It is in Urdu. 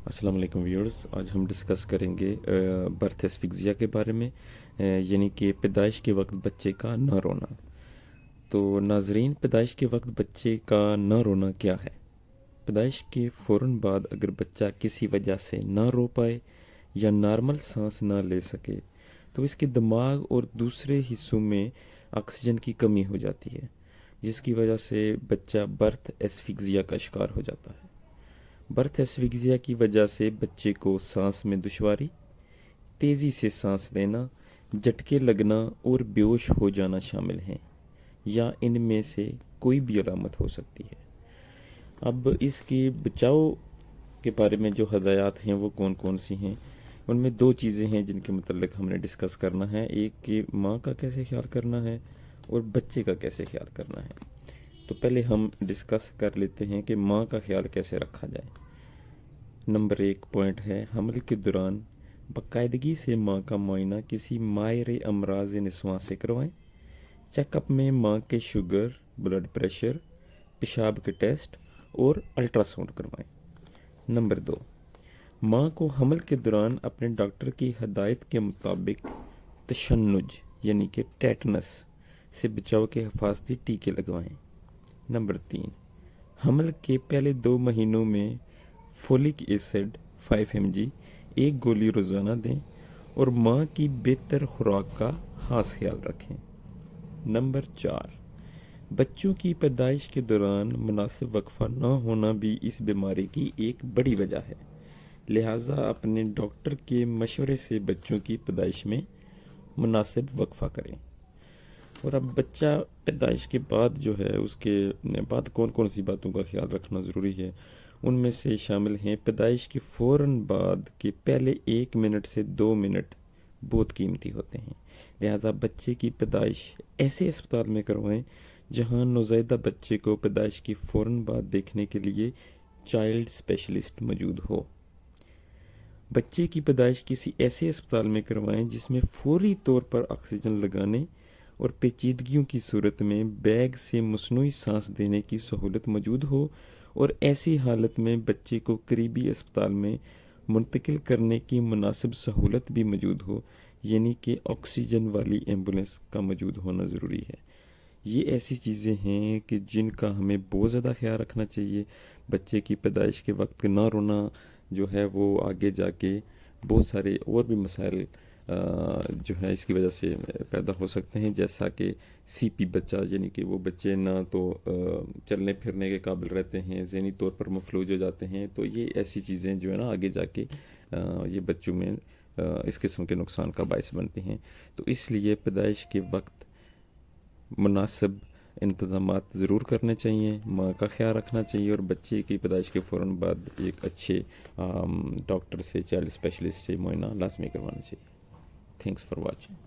السلام علیکم ویورز، آج ہم ڈسکس کریں گے برتھ اسفکزیا کے بارے میں، یعنی کہ پیدائش کے وقت بچے کا نہ رونا۔ تو ناظرین، پیدائش کے وقت بچے کا نہ رونا کیا ہے؟ پیدائش کے فوراً بعد اگر بچہ کسی وجہ سے نہ رو پائے یا نارمل سانس نہ لے سکے تو اس کے دماغ اور دوسرے حصوں میں آکسیجن کی کمی ہو جاتی ہے، جس کی وجہ سے بچہ برتھ اسفکزیا کا شکار ہو جاتا ہے۔ برتھ اسفکزیا کی وجہ سے بچے کو سانس میں دشواری، تیزی سے سانس لینا، جھٹکے لگنا اور بے ہوش ہو جانا شامل ہیں، یا ان میں سے کوئی بھی علامت ہو سکتی ہے۔ اب اس کے بچاؤ کے بارے میں جو ہدایات ہیں وہ کون کون سی ہیں؟ ان میں دو چیزیں ہیں جن کے متعلق ہم نے ڈسکس کرنا ہے، ایک کہ ماں کا کیسے خیال کرنا ہے اور بچے کا کیسے خیال کرنا ہے۔ تو پہلے ہم ڈسکس کر لیتے ہیں کہ ماں کا خیال کیسے رکھا جائے۔ نمبر 1 پوائنٹ ہے، حمل کے دوران باقاعدگی سے ماں کا معائنہ کسی ماہر امراض نسواں سے کروائیں۔ چیک اپ میں ماں کے شوگر، بلڈ پریشر، پیشاب کے ٹیسٹ اور الٹرا ساؤنڈ کروائیں۔ نمبر 2، ماں کو حمل کے دوران اپنے ڈاکٹر کی ہدایت کے مطابق تشنج یعنی کہ ٹیٹنس سے بچاؤ کے حفاظتی ٹیکے لگوائیں۔ نمبر 3، حمل کے پہلے 2 مہینوں میں فولک ایسڈ 5 mg ایک گولی روزانہ دیں اور ماں کی بہتر خوراک کا خاص خیال رکھیں۔ نمبر 4، بچوں کی پیدائش کے دوران مناسب وقفہ نہ ہونا بھی اس بیماری کی ایک بڑی وجہ ہے، لہٰذا اپنے ڈاکٹر کے مشورے سے بچوں کی پیدائش میں مناسب وقفہ کریں۔ اور اب بچہ پیدائش کے بعد جو ہے اس کے بعد کون کون سی باتوں کا خیال رکھنا ضروری ہے، ان میں سے شامل ہیں پیدائش کے فوراً بعد کے پہلے 1 منٹ سے 2 منٹ بہت قیمتی ہوتے ہیں، لہٰذا بچے کی پیدائش ایسے اسپتال میں کروائیں جہاں نوزائیدہ بچے کو پیدائش کی فوراً بعد دیکھنے کے لیے چائلڈ اسپیشلسٹ موجود ہو۔ بچے کی پیدائش کسی ایسے اسپتال میں کروائیں جس میں فوری طور پر آکسیجن لگانے اور پیچیدگیوں کی صورت میں بیگ سے مصنوعی سانس دینے کی سہولت موجود ہو، اور ایسی حالت میں بچے کو قریبی اسپتال میں منتقل کرنے کی مناسب سہولت بھی موجود ہو، یعنی کہ آکسیجن والی ایمبولینس کا موجود ہونا ضروری ہے۔ یہ ایسی چیزیں ہیں کہ جن کا ہمیں بہت زیادہ خیال رکھنا چاہیے۔ بچے کی پیدائش کے وقت نہ رونا جو ہے وہ آگے جا کے بہت سارے اور بھی مسائل جو ہے اس کی وجہ سے پیدا ہو سکتے ہیں، جیسا کہ سی پی بچہ، یعنی کہ وہ بچے نہ تو چلنے پھرنے کے قابل رہتے ہیں، ذہنی طور پر مفلوج ہو جاتے ہیں۔ تو یہ ایسی چیزیں جو ہے نا آگے جا کے یہ بچوں میں اس قسم کے نقصان کا باعث بنتے ہیں۔ تو اس لیے پیدائش کے وقت مناسب انتظامات ضرور کرنے چاہیے، ماں کا خیال رکھنا چاہیے، اور بچے کی پیدائش کے فوراً بعد ایک اچھے ڈاکٹر سے، چائلڈ اسپیشلسٹ سے معائنہ لازمی کروانا چاہیے۔ Thanks for watching.